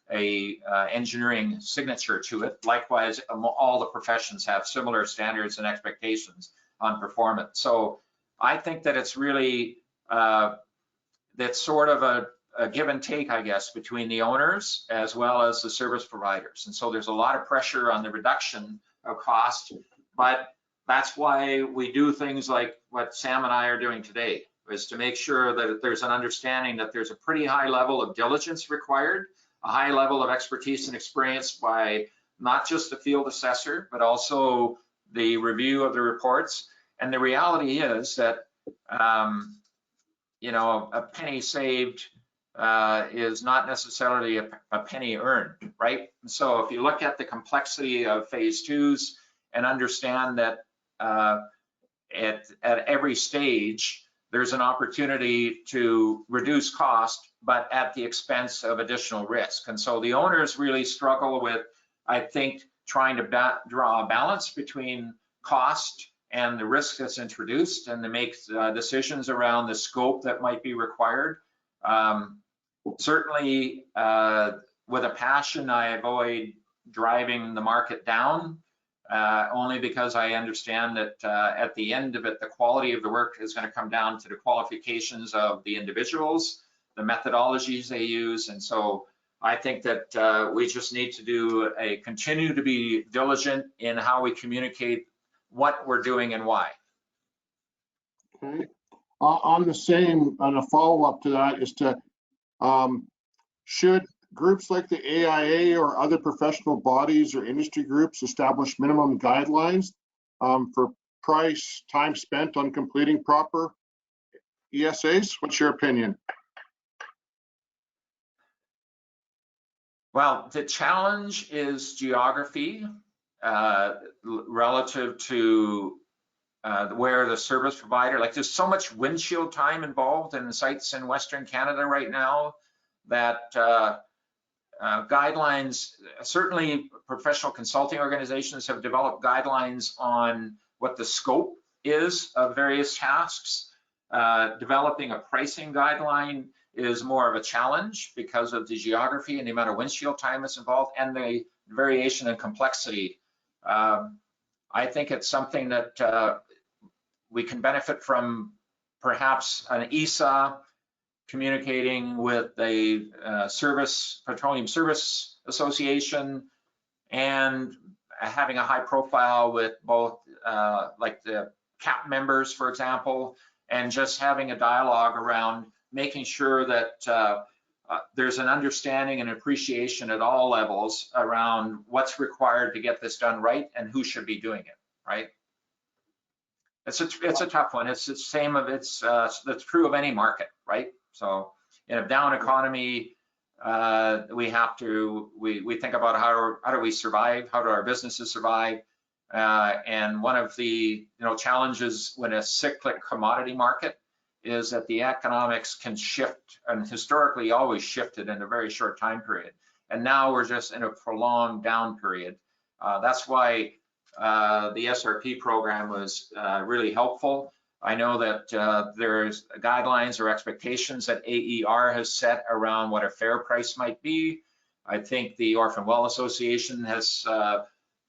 engineering signature to it. Likewise, all the professions have similar standards and expectations on performance. So I think that it's really, that's sort of a give and take, I guess, between the owners as well as the service providers. And so there's a lot of pressure on the reduction of cost, but that's why we do things like what Sam and I are doing today, is to make sure that there's an understanding that there's a pretty high level of diligence required, a high level of expertise and experience by not just the field assessor, but also the review of the reports. And the reality is that, you know, a penny saved is not necessarily a penny earned, right? So if you look at the complexity of phase twos and understand that at every stage, there's an opportunity to reduce cost, but at the expense of additional risk. And so the owners really struggle with, I think, trying to draw a balance between cost and the risk that's introduced, and to make decisions around the scope that might be required. Certainly, with a passion, I avoid driving the market down, only because I understand that at the end of it, the quality of the work is going to come down to the qualifications of the individuals, the methodologies they use. And so I think that we just need to continue to be diligent in how we communicate what we're doing and why. Okay. On a follow-up to that is to, should groups like the AIA or other professional bodies or industry groups establish minimum guidelines for price, time spent on completing proper ESAs? What's your opinion? Well, the challenge is geography relative to where the service provider, like there's so much windshield time involved in sites in Western Canada right now that guidelines, certainly professional consulting organizations have developed guidelines on what the scope is of various tasks. Developing a pricing guideline is more of a challenge because of the geography and the amount of windshield time that's involved and the variation in complexity. I think it's something that we can benefit from, perhaps an ESA communicating with a Petroleum Service Association, and having a high profile with both like the CAP members, for example, and just having a dialogue around making sure that there's an understanding and appreciation at all levels around what's required to get this done right and who should be doing it, right? It's a tough one. It's the same of that's true of any market, right? So in a down economy, we think about how do we survive? How do our businesses survive? And one of the challenges when a cyclic commodity market is that the economics can shift, and historically always shifted in a very short time period. And now we're just in a prolonged down period. That's why the SRP program was really helpful. I know that there's guidelines or expectations that AER has set around what a fair price might be. I think the Orphan Well Association has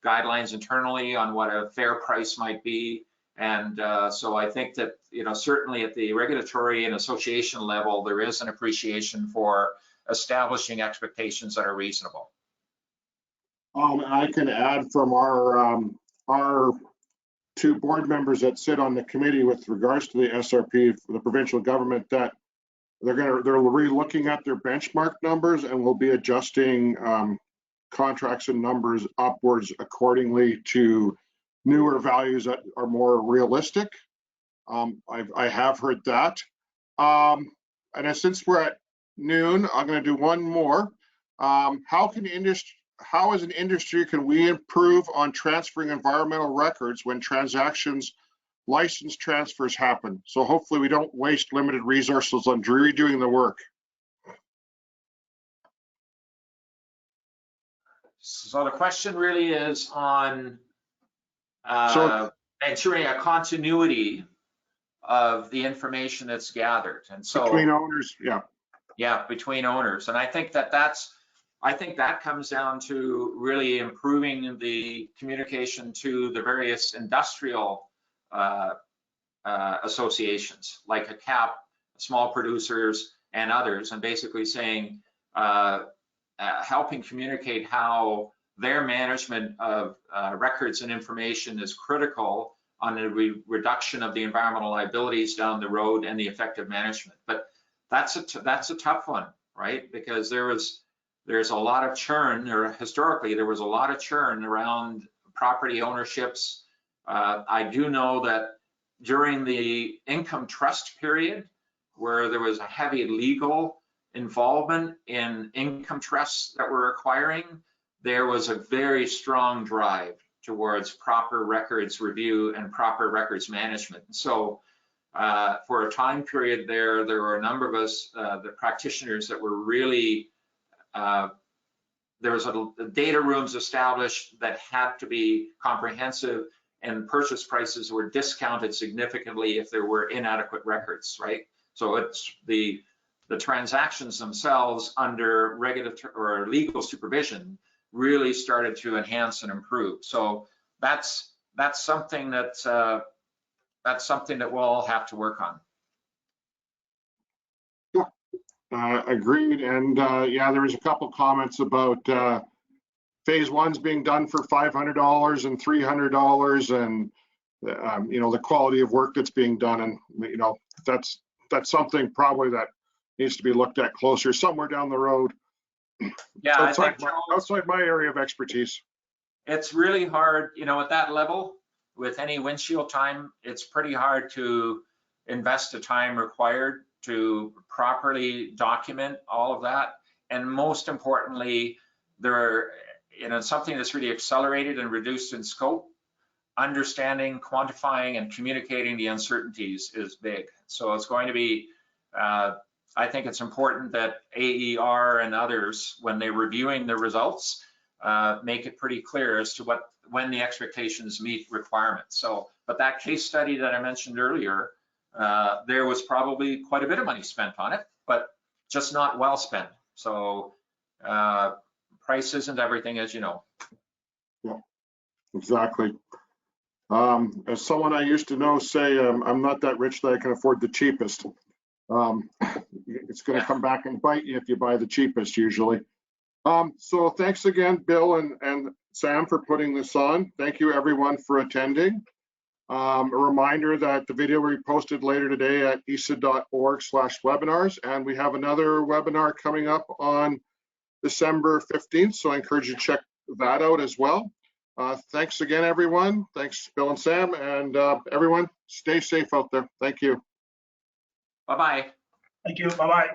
guidelines internally on what a fair price might be. And so I think that, certainly at the regulatory and association level, there is an appreciation for establishing expectations that are reasonable. I can add from our two board members that sit on the committee with regards to the SRP for the provincial government that they're re-looking at their benchmark numbers and will be adjusting contracts and numbers upwards accordingly to newer values that are more realistic. I have heard that. And since we're at noon, I'm going to do one more. How as an industry can we improve on transferring environmental records when license transfers happen? So hopefully we don't waste limited resources on redoing the work. So the question really is on So- ensuring a continuity of the information that's gathered. And so between owners, yeah. Yeah, between owners. And I think that comes down to really improving the communication to the various industrial associations like a CAP, small producers and others, and basically saying, helping communicate how their management of records and information is critical on the reduction of the environmental liabilities down the road and the effective management. But that's a tough one, right? Because there's a lot of churn, or historically there was a lot of churn around property ownerships. I do know that during the income trust period, where there was a heavy legal involvement in income trusts that were acquiring, there was a very strong drive towards proper records review and proper records management. So for a time period there were a number of us, the practitioners, that were really, there was data rooms established that had to be comprehensive, and purchase prices were discounted significantly if there were inadequate records, right? So it's the transactions themselves under regulatory or legal supervision really started to enhance and improve. So that's something that we'll all have to work on. Agreed. And yeah, there was a couple comments about phase one's being done for $500 and $300, and the quality of work that's being done, and that's something probably that needs to be looked at closer somewhere down the road. Yeah, outside my area of expertise. It's really hard, at that level, with any windshield time, it's pretty hard to invest the time required to properly document all of that. And most importantly, something that's really accelerated and reduced in scope, understanding, quantifying, and communicating the uncertainties is big. So it's going to be, I think it's important that AER and others, when they're reviewing the results, make it pretty clear as to when the expectations meet requirements. So, but that case study that I mentioned earlier, there was probably quite a bit of money spent on it, but just not well spent. So price isn't everything, as you know. Yeah, exactly. As someone I used to know say, I'm not that rich that I can afford the cheapest. It's going to come back and bite you if you buy the cheapest usually. So thanks again, Bill and Sam, for putting this on. Thank you everyone for attending. A reminder that the video will be posted later today at esa.org/webinars, and we have another webinar coming up on December 15th, so I encourage you to check that out as well. Thanks again, everyone. Thanks, Bill and Sam, and everyone, stay safe out there. Thank you. Bye-bye. Thank you. Bye-bye.